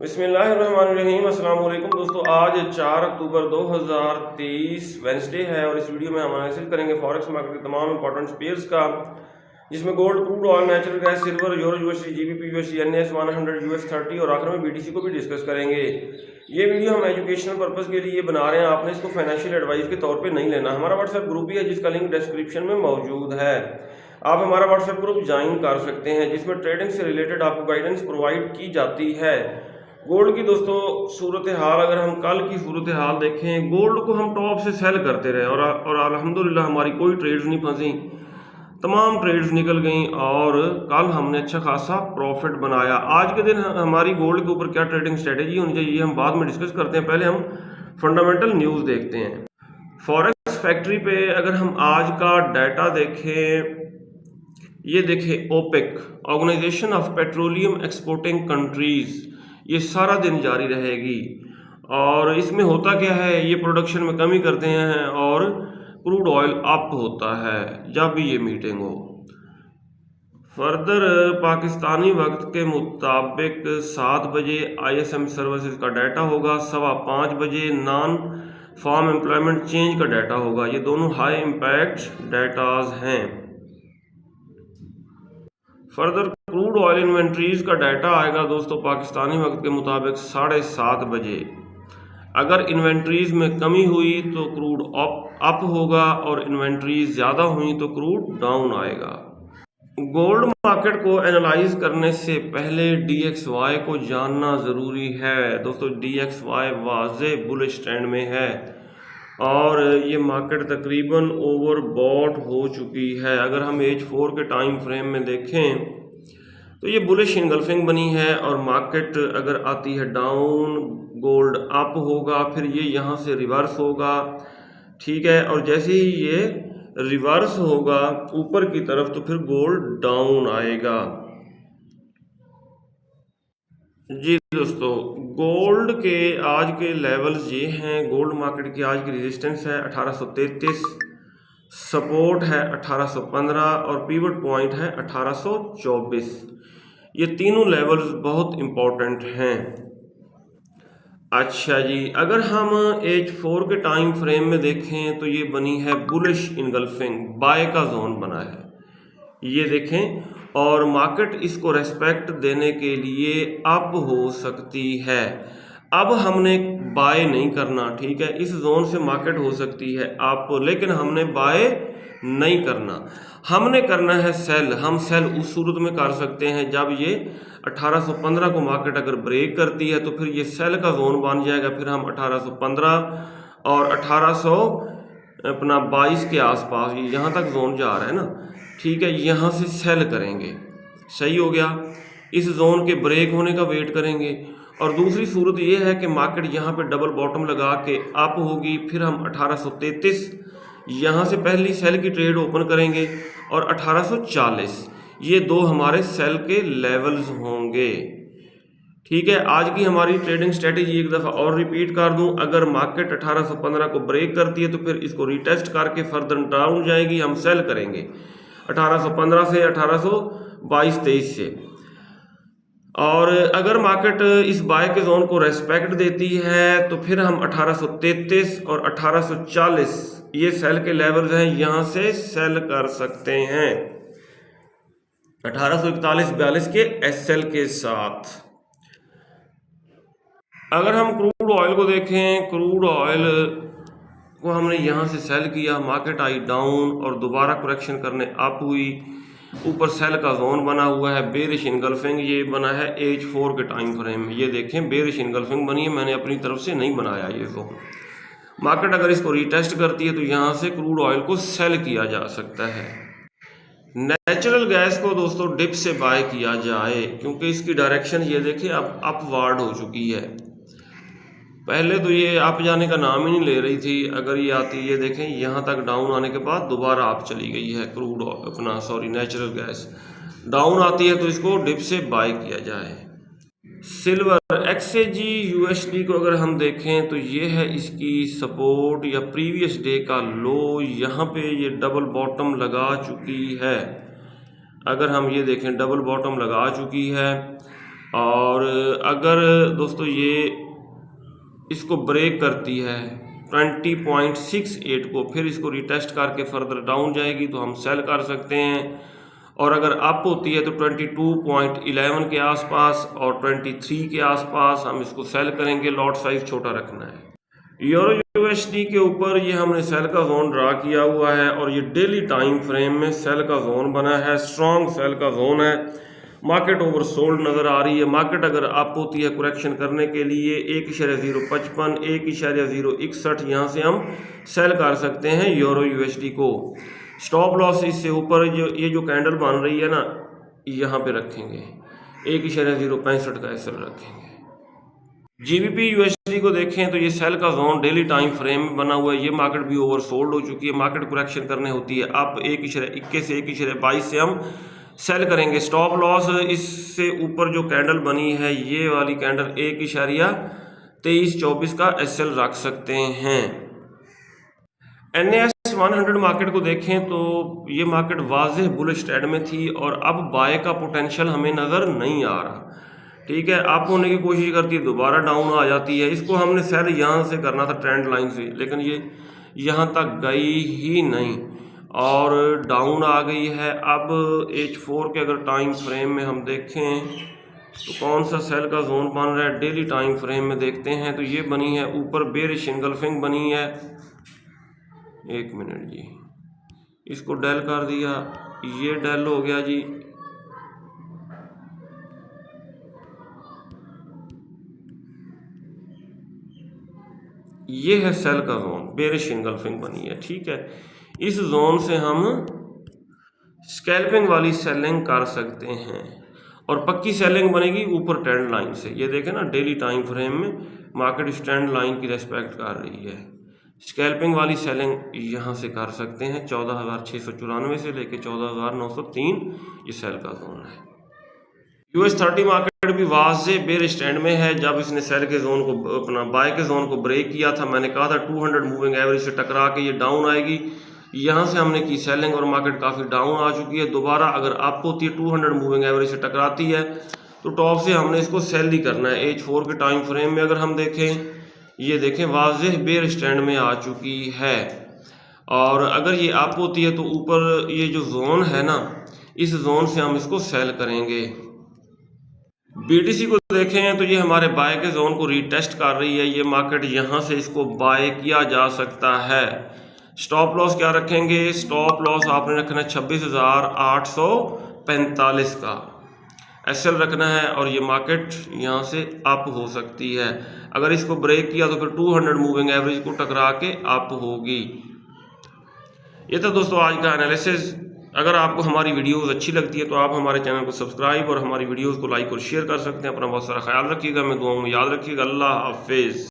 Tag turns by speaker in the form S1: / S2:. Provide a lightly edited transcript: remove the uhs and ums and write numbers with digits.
S1: बिस्मिल्लाहिर्रहमानिर्रहीम। अस्सलाम वालेकुम दोस्तों, आज 4 अक्टूबर 2023 वेंसडे है और इस वीडियो में हम एनालिसिस करेंगे फॉरेक्स मार्केट के तमाम इंपॉर्टेंट पेयर्स का, जिसमें gold, crude oil, natural gas, silver, euro USD, GBP USD, NS 100 US 30 और आखिर में बीटीसी को भी डिस्कस करेंगे। ये वीडियो हम एजुकेशनल पर्पस के लिए बना रहे हैं, आपने इसको फाइनेंशियल एडवाइस के तौर पे नहीं लेना। हमारा व्हाट्सएप ग्रुप भी है जिसका लिंक डिस्क्रिप्शन में मौजूद है, आप हमारा व्हाट्सएप ग्रुप ज्वाइन कर सकते हैं, जिसमें ट्रेडिंग से रिलेटेड आपको गाइडेंस प्रोवाइड की जाती है। गोल्ड की दोस्तों सूरत हाल, अगर हम कल की सूरत हाल देखें, गोल्ड को हम टॉप से सेल करते रहे और अल्हम्दुलिल्लाह हमारी कोई ट्रेड्स नहीं फंसी, तमाम ट्रेड्स निकल गई और कल हमने अच्छा खासा प्रॉफिट बनाया। आज के दिन हमारी गोल्ड के ऊपर क्या ट्रेडिंग स्ट्रेटेजी होनी चाहिए हम बाद में डिस्कस करते हैं, पहले हम फंडामेंटल न्यूज़ देखते हैं। फॉरेक्स फैक्ट्री पे अगर हम आज का डाटा देखें, ये देखें OPEC, organisation of petroleum exporting countries, ये सारा दिन जारी रहेगी और इसमें होता क्या है, ये प्रोडक्शन में कमी करते हैं और क्रूड ऑयल अप होता है जब भी ये मीटिंग हो। फर्दर पाकिस्तानी वक्त के मुताबिक 7 बजे आईएसएम सर्विसेज का डाटा होगा, 5:15 बजे नॉन फार्म एम्प्लॉयमेंट चेंज का डाटा होगा। ये दोनों हाई इम्पैक्ट डाटाज हैं। फर्दर क्रूड ऑयल इन्वेंट्रीज का डाटा आएगा दोस्तों पाकिस्तानी वक्त के मुताबिक 7:30 बजे। अगर इन्वेंट्रीज में कमी हुई तो क्रूड अप होगा और इन्वेंट्रीज ज़्यादा हुई तो क्रूड डाउन आएगा। गोल्ड मार्केट को एनालाइज करने से पहले DXY को जानना ज़रूरी है दोस्तों। DXY वाज़े बुलिश ट्रेंड में है और ये मार्केट तकरीबन ओवरबॉट हो चुकी है। अगर हम H4 के टाइम फ्रेम में देखें तो ये बुलिश इनगल्फिंग बनी है और मार्केट अगर आती है डाउन, गोल्ड अप होगा, फिर ये यहाँ से रिवर्स होगा, ठीक है, और जैसे ही ये रिवर्स होगा ऊपर की तरफ तो फिर गोल्ड डाउन आएगा। जी दोस्तों, गोल्ड के आज के लेवल्स ये हैं। गोल्ड मार्केट की आज की रेजिस्टेंस है 1833, सपोर्ट है 1815 और पिवट पॉइंट है 1824। ये तीनों लेवल्स बहुत इम्पोर्टेंट हैं। अच्छा जी, अगर हम H4 के टाइम फ्रेम में देखें तो ये बनी है बुलिश इनगल्फिंग, बाय का जोन बना है, ये देखें, और मार्केट इसको रेस्पेक्ट देने के लिए अप हो सकती है। अब हमने बाय नहीं करना, ठीक है, इस जोन से मार्केट हो सकती है अप, लेकिन हमने बाय नहीं करना, हमने करना है सेल। हम सेल उस सूरत में कर सकते हैं जब ये 1815 को मार्केट अगर ब्रेक करती है तो फिर ये सेल का जोन बन जाएगा। फिर हम 1815 और 1822 के आसपास, ये यहाँ तक जोन जा रहा है ना, ठीक है, यहाँ से सेल करेंगे। सही हो गया, इस जोन के ब्रेक होने का वेट करेंगे। और दूसरी सूरत ये है कि मार्केट यहाँ पे डबल बॉटम लगा के अप होगी, फिर हम 1833 यहाँ से पहली सेल की ट्रेड ओपन करेंगे और 1840, ये दो हमारे सेल के लेवल्स होंगे। ठीक है, आज की हमारी ट्रेडिंग स्ट्रेटेजी एक दफ़ा और रिपीट कर दूं, अगर मार्केट 1815 को ब्रेक करती है तो फिर इसको रिटेस्ट करके फर्दर डाउन जाएगी, हम सेल करेंगे 1815 से 1822-23 से। और अगर मार्केट इस बाय के जोन को रेस्पेक्ट देती है तो फिर हम 1833 और 1840, ये सेल के लेवल्स हैं, यहाँ से सेल कर सकते हैं 1841-42 के SL के साथ। अगर हम क्रूड ऑयल को देखें, क्रूड ऑयल को हमने यहाँ से सेल किया, मार्केट आई डाउन और दोबारा करेक्शन करने अप हुई, ऊपर सेल का जोन बना हुआ है, बेरिश इनगल्फिंग, ये बना है H4 के टाइम फ्रेम में, ये देखें बेरिश इनगल्फिंग बनी है, मैंने अपनी तरफ से नहीं बनाया ये जोन। मार्केट अगर इसको रिटेस्ट करती है तो यहाँ से क्रूड ऑयल को सेल किया जा सकता है। नेचुरल गैस को दोस्तों डिप से बाय किया जाए क्योंकि इसकी डायरेक्शन ये देखिए अब अपवार्ड हो चुकी है। पहले तो ये अप जाने का नाम ही नहीं ले रही थी, अगर ये आती, ये देखें यहाँ तक डाउन आने के बाद दोबारा अप चली गई है क्रूड नेचुरल गैस। डाउन आती है तो इसको डिप से बाय किया जाए। सिल्वर XAG USD को अगर हम देखें तो ये है इसकी सपोर्ट या प्रीवियस डे का लो, यहाँ पे ये डबल बॉटम लगा चुकी है। अगर हम ये देखें डबल बॉटम लगा चुकी है और अगर दोस्तों ये इसको ब्रेक करती है 20.68 को, फिर इसको रिटेस्ट करके फर्दर डाउन जाएगी तो हम सेल कर सकते हैं। और अगर अप होती है तो 22.11 के आसपास और 23 के आसपास हम इसको सेल करेंगे। लॉट साइज छोटा रखना है। यूरो यूएसडी के ऊपर ये हमने सेल का जोन ड्रा किया हुआ है और ये डेली टाइम फ्रेम में सेल का जोन बना है, स्ट्रॉन्ग सेल का जोन है। मार्केट ओवर सोल्ड नज़र आ रही है। मार्केट अगर अप होती है करेक्शन करने के लिए 1.055 1.061 यहाँ से हम सेल कर सकते हैं यूरो यूएसडी को। स्टॉप लॉस इससे ऊपर ये जो कैंडल बन रही है ना, यहाँ पे रखेंगे 1.065 का एसएल रखेंगे। जीबीपी यूएसडी को देखें तो ये सेल का जोन डेली टाइम फ्रेम में बना हुआ है। ये मार्केट भी ओवर सोल्ड हो चुकी है। मार्केट करेक्शन करने होती है अब 1.21 से 1.22 से हम सेल करेंगे। स्टॉप लॉस इससे ऊपर जो कैंडल बनी है ये वाली कैंडल 1.2324 का एसएल रख सकते हैं। NAS 100 मार्केट को देखें तो ये मार्केट वाज़ेह बुलिश ट्रेंड में थी और अब बाय का पोटेंशियल हमें नज़र नहीं आ रहा। ठीक है, अप होने की कोशिश करती है, दोबारा डाउन आ जाती है। इसको हमने सेल यहाँ से करना था ट्रेंड लाइन से, लेकिन ये यहाँ तक गई ही नहीं और डाउन आ गई है। अब H4 के अगर टाइम फ्रेम में हम देखें तो कौन सा सेल का जोन बन रहा है, डेली टाइम फ्रेम में देखते हैं तो ये बनी है ऊपर बेरिश इंगल्फिंग बनी है। एक मिनट जी, इसको डेल कर दिया, ये डेल हो गया जी। ये है सेल का जोन, बेरिश इंगल्फिंग बनी है। ठीक है, इस जोन से हम स्कैल्पिंग वाली सेलिंग कर सकते हैं और पक्की सेलिंग बनेगी ऊपर ट्रेंड लाइन से। ये देखें ना, डेली टाइम फ्रेम में मार्केट इस ट्रेंड लाइन की रेस्पेक्ट कर रही है। स्कैल्पिंग वाली सेलिंग यहाँ से कर सकते हैं 14,694 से लेके 14,903, ये सेल का जोन है। US 30 मार्केट भी वाज़े बेरिश ट्रेंड में है। जब इसने सेल के जोन को, अपना बाय के जोन को ब्रेक किया था, मैंने कहा था 200 मूविंग एवरेज से टकरा के ये डाउन आएगी। यहाँ से हमने की सेलिंग और मार्केट काफ़ी डाउन आ चुकी है। दोबारा अगर अप होती है 200 मूविंग एवरेज से टकराती है तो टॉप से हमने इसको सेल ही करना है। H4 के टाइम फ्रेम में अगर हम देखें, ये देखें वाज़ेह बेरिश ट्रेंड में आ चुकी है और अगर ये अप होती है तो ऊपर ये जो जोन है ना, इस जोन से हम इसको सेल करेंगे। BTC को देखें तो ये हमारे बाय के जोन को रीटेस्ट कर रही है। ये मार्केट यहाँ से इसको बाय किया जा सकता है। स्टॉप लॉस क्या रखेंगे? स्टॉप लॉस आपने रखना है 26,845 का एसएल रखना है और ये मार्केट यहाँ से अप हो सकती है। अगर इसको ब्रेक किया तो फिर 200 मूविंग एवरेज को टकरा के अप होगी। ये था दोस्तों आज का एनालिसिस। अगर आपको हमारी वीडियोस अच्छी लगती है तो आप हमारे चैनल को सब्सक्राइब और हमारी वीडियोस को लाइक और शेयर कर सकते हैं। अपना बहुत सारा ख्याल रखिएगा, मैं दुआओं में याद रखिएगा। अल्लाह हाफिज़।